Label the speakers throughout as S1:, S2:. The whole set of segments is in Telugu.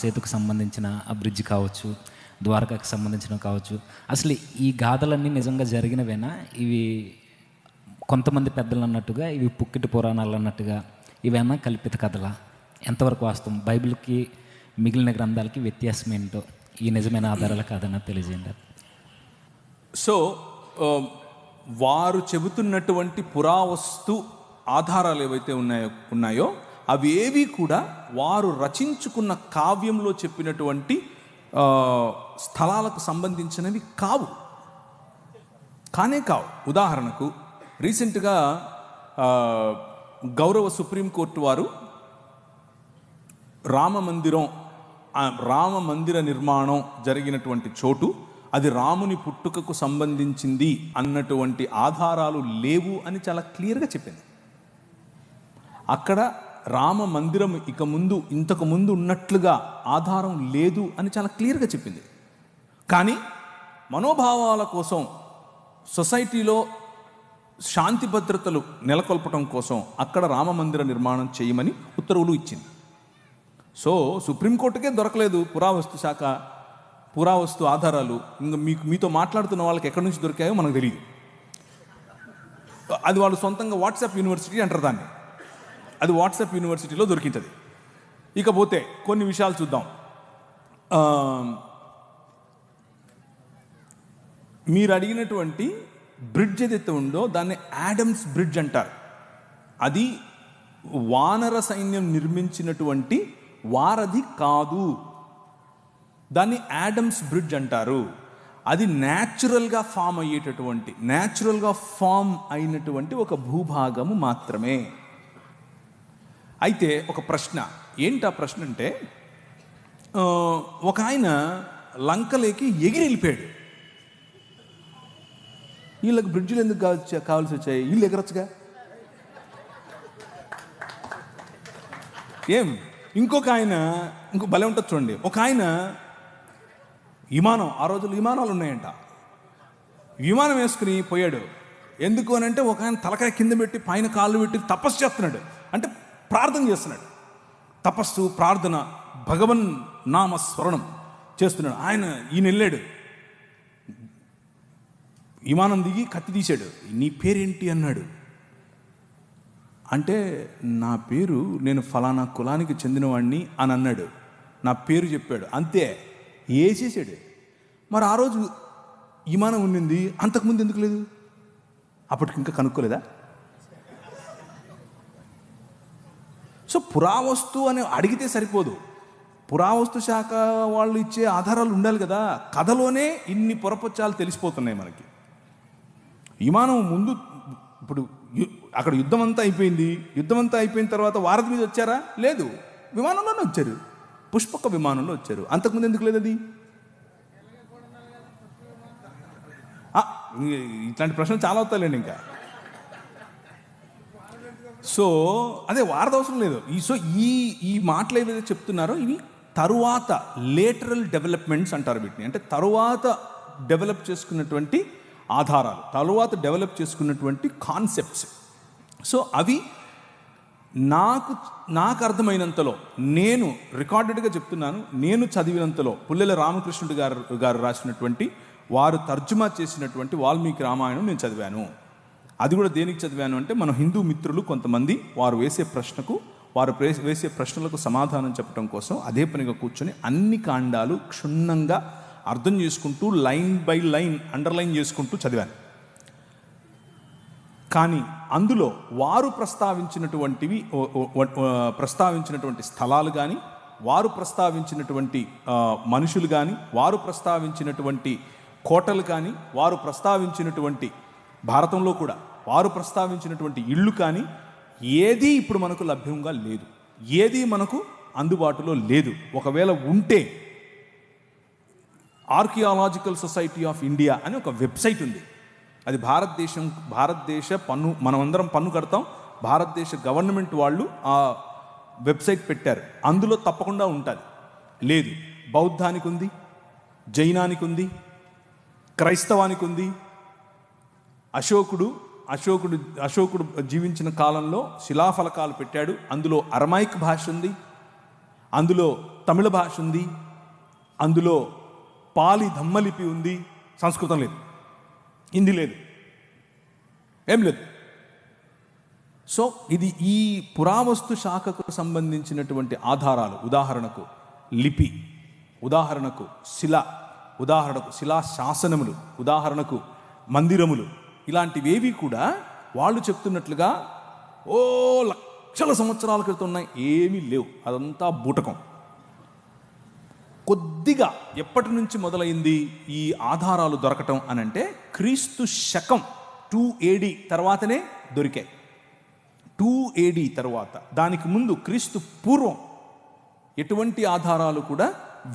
S1: సేతుకు సంబంధించిన ఆ బ్రిడ్జ్ కావచ్చు, ద్వారకాకి సంబంధించినవి కావచ్చు, అసలు ఈ గాథలన్నీ నిజంగా జరిగినవేనా? ఇవి కొంతమంది పెద్దలు అన్నట్టుగా ఇవి పుక్కిటి పురాణాలు అన్నట్టుగా ఇవేనా కల్పిత కథలా? ఎంతవరకు వాస్తవం? బైబిల్కి మిగిలిన గ్రంథాలకి వ్యత్యాసం ఏంటో ఈ నిజమైన ఆధారాలు కాదన్నా తెలియజేయండి.
S2: సో వారు చెబుతున్నటువంటి పురావస్తు ఆధారాలు ఏవైతే ఉన్నాయో అవి ఏవి కూడా వారు రచించుకున్న కావ్యంలో చెప్పినటువంటి స్థలాలకు సంబంధించినవి కావు. ఉదాహరణకు రీసెంట్గా గౌరవ సుప్రీంకోర్టు వారు రామ మందిర నిర్మాణం జరిగినటువంటి చోటు అది రాముని పుట్టుకకు సంబంధించింది అన్నటువంటి ఆధారాలు లేవు అని చాలా క్లియర్గా చెప్పింది. అక్కడ రామ మందిరం ఇంతకు ముందు ఉన్నట్లుగా ఆధారం లేదు అని చాలా క్లియర్గా చెప్పింది. కానీ మనోభావాల కోసం, సొసైటీలో శాంతి భద్రతలు నెలకొల్పడం కోసం అక్కడ రామ మందిర నిర్మాణం చేయమని ఉత్తర్వులు ఇచ్చింది. సో సుప్రీంకోర్టుకే దొరకలేదు పురావస్తు ఆధారాలు. ఇంకా మీతో మాట్లాడుతున్న వాళ్ళకి ఎక్కడి నుంచి దొరికాయో మనకు తెలియదు. అది వాళ్ళు సొంతంగా వాట్సాప్ యూనివర్సిటీ అంటారు దాన్ని. అది వాట్సాప్ యూనివర్సిటీలో దొరికింది. ఇకపోతే కొన్ని విషయాలు చూద్దాం. మీరు అడిగినటువంటి బ్రిడ్జ్ ఏదైతే ఉందో దాన్ని యాడమ్స్ బ్రిడ్జ్ అంటారు. అది వానర సైన్యం నిర్మించినటువంటి వారధి కాదు. దాన్ని యాడమ్స్ బ్రిడ్జ్ అంటారు. అది న్యాచురల్గా ఫామ్ అయినటువంటి ఒక భూభాగము మాత్రమే. అయితే ఒక ప్రశ్న ఏంటి? ఆ ప్రశ్న అంటే, ఒక ఆయన లంకలోకి ఎగిరి వెళ్ళిపోయాడు. వీళ్ళకి బ్రిడ్జిలు ఎందుకు కావాల్సి వచ్చాయి? వీళ్ళు ఎగరొచ్చుగా. ఇంకో భలే ఉంటుంది చూడండి. ఒక ఆయన ఆ రోజుల్లో విమానాలు ఉన్నాయంట, విమానం వేసుకుని పోయాడు. ఎందుకు అని అంటే, ఒక ఆయన తలకాయ కింద పెట్టి పైన కాళ్ళు పెట్టి తపస్సు చేస్తున్నాడు. అంటే ప్రార్థన చేస్తున్నాడు. తపస్సు, ప్రార్థన, భగవన్ నామ స్మరణం చేస్తున్నాడు. ఈయన వెళ్ళాడు, విమానం దిగి కత్తి తీశాడు. నీ పేరేంటి అన్నాడు. అంటే నా పేరు, నేను ఫలానా కులానికి చెందినవాడిని అని అన్నాడు. నా పేరు చెప్పాడు, అంతే. వేసేసాడు. మరి ఆ రోజు విమానం ఉండింది, అంతకుముందు ఎందుకు లేదు? అప్పటికి ఇంకా కనుక్కోలేదా? సో పురావస్తు అని అడిగితే సరిపోదు. పురావస్తు శాఖ వాళ్ళు ఇచ్చే ఆధారాలు ఉండాలి కదా. కథలోనే ఇన్ని పొరపచ్చాలు తెలిసిపోతున్నాయి మనకి. విమానం ముందు, ఇప్పుడు అక్కడ యుద్ధం అంతా అయిపోయిన తర్వాత వారధి మీద వచ్చారా? లేదు, విమానంలోనే వచ్చారు. పుష్పక విమానంలో వచ్చారు. అంతకుముందు ఎందుకు లేదు అది? ఇట్లాంటి ప్రశ్నలు చాలా అవుతాయండి ఇంకా. సో అదే వారధి అవసరం లేదు. ఈ మాటలు ఏవైతే చెప్తున్నారో ఇవి తరువాత లేటరల్ డెవలప్మెంట్స్ అంటారు వీటిని. అంటే తరువాత డెవలప్ చేసుకున్నటువంటి ఆధారాలు, తరువాత డెవలప్ చేసుకున్నటువంటి కాన్సెప్ట్స్. సో అవి నాకు అర్థమైనంతలో, నేను రికార్డెడ్గా చెప్తున్నాను, నేను చదివినంతలో, పుల్లెల రామకృష్ణుడు గారు రాసినటువంటి, వారు తర్జుమా చేసినటువంటి వాల్మీకి రామాయణం నేను చదివాను. అది కూడా దేనికి చదివాను అంటే, మన హిందూ మిత్రులు కొంతమంది వారు వేసే ప్రశ్నలకు సమాధానం చెప్పడం కోసం అదే పనిగా కూర్చొని అన్ని కాండాలు క్షుణ్ణంగా అర్థం చేసుకుంటూ, లైన్ బై లైన్ అండర్లైన్ చేసుకుంటూ చదివాను. కానీ అందులో వారు ప్రస్తావించినటువంటి స్థలాలు కానీ, వారు ప్రస్తావించినటువంటి మనుషులు కానీ, వారు ప్రస్తావించినటువంటి కోటలు కానీ, వారు ప్రస్తావించినటువంటి భారతంలో కూడా వారు ప్రస్తావించినటువంటి ఇళ్ళు కానీ ఏదీ ఇప్పుడు మనకు లభ్యంగా లేదు. ఏదీ మనకు అందుబాటులో లేదు. ఒకవేళ ఉంటే ఆర్కియాలజికల్ సొసైటీ ఆఫ్ ఇండియా అని ఒక వెబ్సైట్ ఉంది. అది భారతదేశ పన్ను, మనమందరం పన్ను కడతాం. భారతదేశ గవర్నమెంట్ వాళ్ళు ఆ వెబ్సైట్ పెట్టారు. అందులో తప్పకుండా ఉంటుంది. లేదు, బౌద్ధానికి ఉంది, జైనానికి ఉంది, క్రైస్తవానికి ఉంది. అశోకుడు జీవించిన కాలంలో శిలాఫలకాలు పెట్టాడు. అందులో అరమైక్ భాష ఉంది, అందులో తమిళ భాష ఉంది, అందులో పాలి ధమ్మలిపి ఉంది. సంస్కృతం లేదు, హిందీ లేదు, ఏం లేదు. సో ఇది ఈ పురావస్తు శాఖకు సంబంధించినటువంటి ఆధారాలు. ఉదాహరణకు లిపి, ఉదాహరణకు శిల, ఉదాహరణకు శిలా శాసనములు, ఉదాహరణకు మందిరములు, ఇలాంటివేవి కూడా వాళ్ళు చెప్తున్నట్లుగా లక్షల సంవత్సరాల క్రితం ఉన్నాయి, ఏమీ లేవు. అదంతా బూటకం. కొద్దిగా ఎప్పటి నుంచి మొదలైంది ఈ ఆధారాలు దొరకటం అని అంటే క్రీస్తు శకం 2 AD తర్వాతనే దొరికాయి. 2 AD తర్వాత, దానికి ముందు క్రీస్తు పూర్వం ఎటువంటి ఆధారాలు కూడా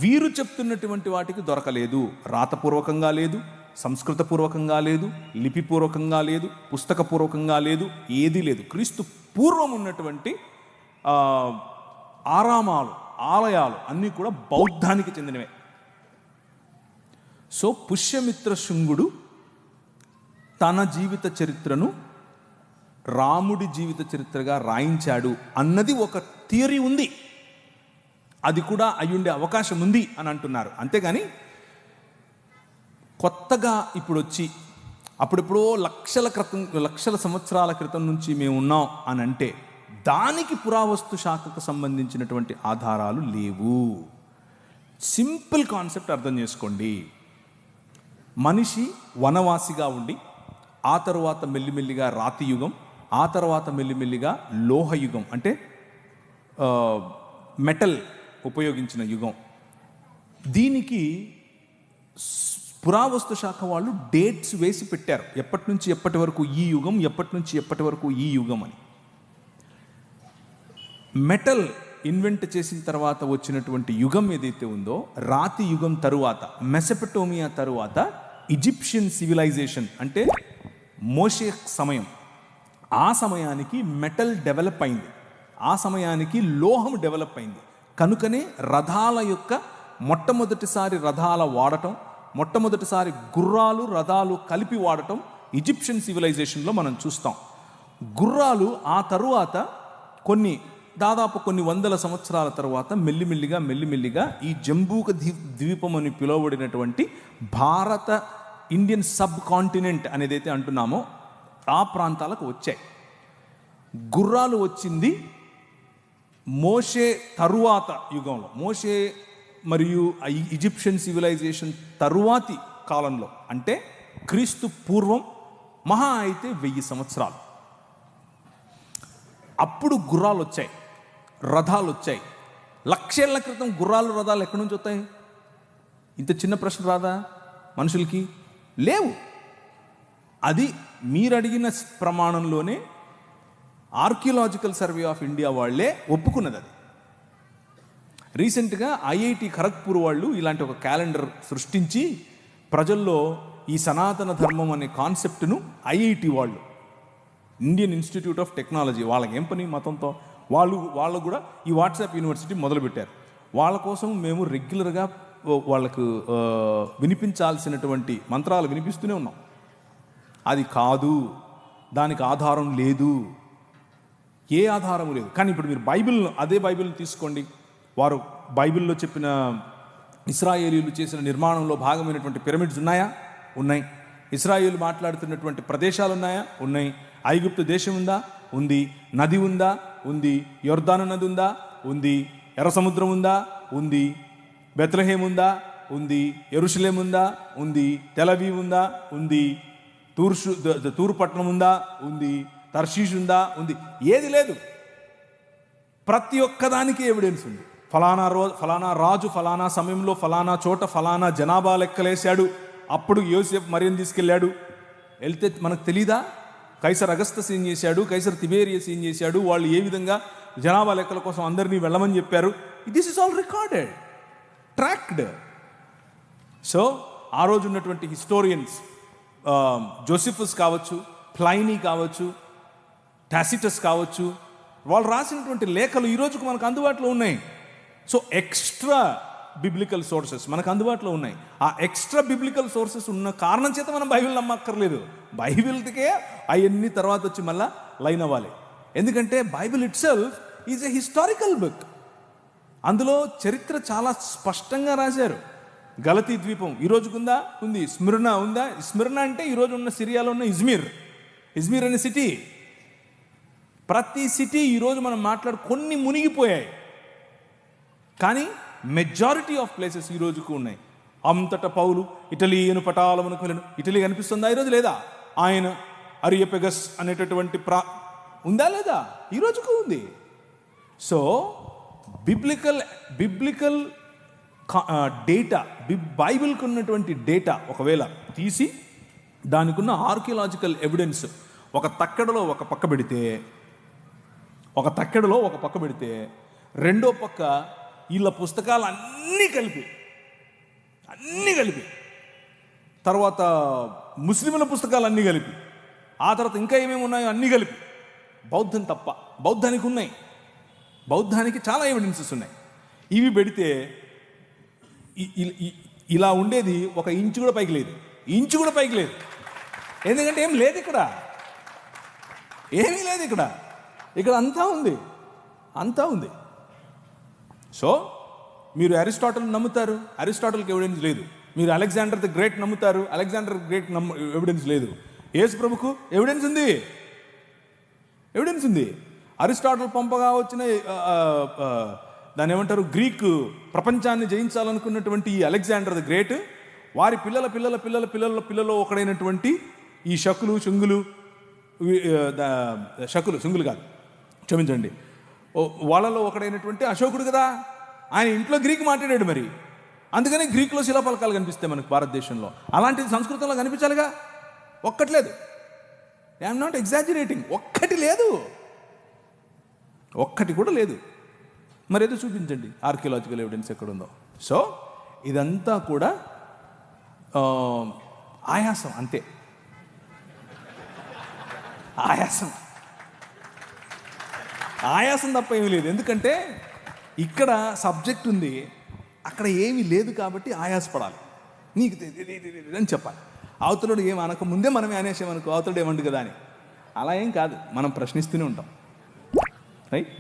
S2: వీరు చెప్తున్నటువంటి వాటికి దొరకలేదు. రాతపూర్వకంగా లేదు, సంస్కృతపూర్వకంగా లేదు, లిపిపూర్వకంగా లేదు, పుస్తకపూర్వకంగా లేదు, ఏదీ లేదు. క్రీస్తు పూర్వం ఉన్నటువంటి ఆరామాలు, ఆలయాలు అన్నీ కూడా బౌద్ధానికి చెందినవే. సో పుష్యమిత్ర శుంగుడు తన జీవిత చరిత్రను రాముడి జీవిత చరిత్రగా రాయించాడు అన్నది ఒక థియరీ ఉంది. అది కూడా అయ్యుండే అవకాశం ఉంది అని అంటున్నారు. అంతేగాని కొత్తగా ఇప్పుడు వచ్చి అప్పుడెప్పుడో లక్షల సంవత్సరాల క్రితం నుంచి మేము ఉన్నాం అని అంటే దానికి పురావస్తు శాఖకు సంబంధించినటువంటి ఆధారాలు లేవు. సింపుల్ కాన్సెప్ట్ అర్థం చేసుకోండి. మనిషి వనవాసిగా ఉండి ఆ తరువాత మెల్లిమెల్లిగా రాతి యుగం, ఆ తర్వాత మెల్లిమెల్లిగా లోహయుగం అంటే మెటల్ ఉపయోగించిన యుగం. దీనికి పురావస్తు శాఖ వాళ్ళు డేట్స్ వేసి పెట్టారు, ఎప్పటి నుంచి ఎప్పటి వరకు ఈ యుగం, ఎప్పటి నుంచి ఎప్పటి వరకు ఈ యుగం అని. మెటల్ ఇన్వెంట్ చేసిన తర్వాత వచ్చినటువంటి యుగం ఏదైతే ఉందో, రాతి యుగం తరువాత, మెసొపటోమియా తరువాత ఈజిప్షియన్ సివిలైజేషన్ అంటే మోషే సమయం, ఆ సమయానికి మెటల్ డెవలప్ అయింది, ఆ సమయానికి లోహం డెవలప్ అయింది. కనుకనే రథాల యొక్క మొట్టమొదటిసారి రథాల వాడటం, మొట్టమొదటిసారి గుర్రాలు రథాలు కలిపి వాడటం ఈజిప్షియన్ సివిలైజేషన్లో మనం చూస్తాం. గుర్రాలు ఆ తరువాత దాదాపు కొన్ని వందల సంవత్సరాల తర్వాత మెల్లిమెల్లిగా ఈ జంబూక ద్వీపం అని పిలువబడినటువంటి భారత ఇండియన్ సబ్ కాంటినెంట్ అనేదైతే అంటున్నామో ఆ ప్రాంతాలకు వచ్చాయి. గుర్రాలు వచ్చింది మోషే తరువాత యుగంలో, మోషే మరియు ఈజిప్షియన్ సివిలైజేషన్ తరువాతి కాలంలో, అంటే క్రీస్తు పూర్వం మహా అయితే 1000 సంవత్సరాలు. అప్పుడు గుర్రాలు వచ్చాయి, రథాలు వచ్చాయి. లక్షేళ్ల క్రితం గుర్రాలు రథాలు ఎక్కడి నుంచి వస్తాయి? ఇంత చిన్న ప్రశ్న రాదా మనుషులకి? లేవు. అది మీరు అడిగిన ప్రమాణంలోనే ఆర్కియలాజికల్ సర్వే ఆఫ్ ఇండియా వాళ్ళే ఒప్పుకున్నది. అది రీసెంట్గా IIT ఖరగ్పూర్ వాళ్ళు ఇలాంటి ఒక క్యాలెండర్ సృష్టించి ప్రజల్లో ఈ సనాతన ధర్మం అనే కాన్సెప్ట్ను IIT వాళ్ళు, ఇండియన్ ఇన్స్టిట్యూట్ ఆఫ్ టెక్నాలజీ, వాళ్ళకి ఏం పని మతంతో, వాళ్ళు కూడా ఈ వాట్సాప్ యూనివర్సిటీ మొదలుపెట్టారు. వాళ్ళ కోసం మేము రెగ్యులర్గా వాళ్ళకు వినిపించాల్సినటువంటి మంత్రాలు వినిపిస్తూనే ఉన్నాం. అది కాదు, దానికి ఆధారం లేదు, ఏ ఆధారము లేదు. కానీ ఇప్పుడు మీరు అదే బైబిల్ని తీసుకోండి. వారు బైబిల్లో చెప్పిన ఇశ్రాయేలీలు చేసిన నిర్మాణంలో భాగమైనటువంటి పిరమిడ్స్ ఉన్నాయా? ఉన్నాయి. ఇశ్రాయేలు మాట్లాడుతున్నటువంటి ప్రదేశాలు ఉన్నాయా? ఉన్నాయి. ఐగుప్తు దేశం ఉందా? ఉంది. నది ఉందా? ఉంది. యొర్దాను నది ఉందా? ఉంది. ఎర్ర సముద్రం ఉందా? ఉంది. బెత్లెహేమ్ ఉందా? ఉంది. యెరూషలేం ఉందా? ఉంది. తెల్ అవీవ్ ఉందా? ఉంది. తూరు పట్టణం ఉందా? ఉంది. తర్షీష్ ఉందా? ఉంది. ఏది లేదు. ప్రతి ఒక్కదానికి ఎవిడెన్స్ ఉంది. ఫలానా రాజు ఫలానా సమయంలో ఫలానా చోట ఫలానా జనాభా లెక్కలేశాడు, అప్పుడు యోసేపు మరియను తీసుకెళ్ళాడు. వెళ్తే మనకు తెలీదా? కైసర్ అగస్తస్ ఏం చేశాడు, కైసర్ తిబేరియస్ ఏం చేశాడు, వాళ్ళు ఏ విధంగా జనాభా లెక్కల కోసం అందరినీ వెళ్ళమని చెప్పారు. This is all recorded, tracked. So ఆ రోజు ఉన్నటువంటి హిస్టోరియన్స్, జోసిఫస్ కావచ్చు, ప్లైనీ కావచ్చు, టాసిటస్ కావచ్చు, వాళ్ళు రాసినటువంటి లేఖలు ఈ రోజుకు మనకు అందుబాటులో ఉన్నాయి. సో ఎక్స్ట్రా బిబ్లికల్ సోర్సెస్ మనకు అందుబాటులో ఉన్నాయి. ఆ ఎక్స్ట్రా బిబ్లికల్ సోర్సెస్ ఉన్న కారణం చేత మనం బైబిల్ నమ్మక్కర్లేదు. బైబిల్కే అవన్నీ తర్వాత వచ్చి మళ్ళీ లైన్ అవ్వాలి. ఎందుకంటే Bible it self is a historical book. అందులో చరిత్ర చాలా స్పష్టంగా రాశారు. గలతీ ద్వీపం ఈ రోజుకుందా? ఉంది. స్మిర్నా ఉందా? స్మిర్నా అంటే ఈరోజు ఉన్న సిరియాలో ఉన్న ఇజ్మీర్ అనే సిటీ. ప్రతి సిటీ ఈరోజు మనం కొన్ని మునిగిపోయాయి, కానీ మెజారిటీ ఆఫ్ ప్లేసెస్ ఈ రోజుకు ఉన్నాయి. అంతటా పౌలు ఇటలీను పటాలమునకు వెళ్ళను. ఇటలీ కనిపిస్తుందా ఈరోజు? లేదా. ఆయన అరియపెగస్ అనేటటువంటి ఉందా? లేదా. ఈ రోజుకు ఉంది. సో బిబ్లికల్ డేటా, బైబిల్కి ఉన్నటువంటి డేటా ఒకవేళ తీసి దానికి ఉన్న ఆర్కియలాజికల్ ఎవిడెన్స్ ఒక తక్కెడలో ఒక పక్క పెడితే రెండో పక్క వీళ్ళ పుస్తకాలు అన్నీ కలిపి తర్వాత ముస్లింల పుస్తకాలు అన్నీ కలిపి, ఆ తర్వాత ఇంకా ఏమేమి ఉన్నాయో అన్నీ కలిపి, బౌద్ధం తప్ప, బౌద్ధానికి చాలా ఎవిడెన్సెస్ ఉన్నాయి. ఇవి పెడితే ఇలా ఉండేది. ఒక ఇంచు కూడా పైకి లేదు. ఎందుకంటే ఏం లేదు ఇక్కడ, ఏమీ లేదు ఇక్కడ అంతా ఉంది. సో మీరు అరిస్టాటిల్ నమ్ముతారు, అరిస్టాటిల్కి ఎవిడెన్స్ లేదు. మీరు అలెగ్జాండర్ ది గ్రేట్ నమ్ముతారు, అలెగ్జాండర్ గ్రేట్ ఎవిడెన్స్ లేదు. యేసు ప్రభుకు ఎవిడెన్స్ ఉంది. అరిస్టాటిల్ పంపగా వచ్చిన దాన్ని ఏమంటారు, గ్రీక్ ప్రపంచాన్ని జయించాలనుకున్నటువంటి ఈ అలెగ్జాండర్ ది గ్రేట్, వారి పిల్లల ఒకడైనటువంటి ఈ శంగులు కాదు, క్షమించండి, వాళ్ళలో ఒకడైనటువంటి అశోకుడు కదా, ఆయన ఇంట్లో గ్రీక్ మాట్లాడాడు. మరి అందుకని గ్రీకులో శిలాఫలకాలు కనిపిస్తాయి మనకు భారతదేశంలో. అలాంటిది సంస్కృతంలో కనిపించాలిగా. ఒక్కట్లేదు. I'm not exaggerating. ఒక్కటి కూడా లేదు. మరి ఏదో చూపించండి ఆర్కియలాజికల్ ఎవిడెన్స్ ఎక్కడుందో. సో ఇదంతా కూడా ఆయాసం, అంతే. ఆయాసం తప్ప ఏమీ లేదు. ఎందుకంటే ఇక్కడ సబ్జెక్ట్ ఉంది, అక్కడ ఏమీ లేదు కాబట్టి ఆయాసపడాలి. నీకు అని చెప్పాలి. అవతలుడు ఏం అనక ముందే మనమే అనేసామనుకో, అవతలుడు ఏమండు కదా అని. అలా ఏం కాదు, మనం ప్రశ్నిస్తూనే ఉంటాం. రైట్.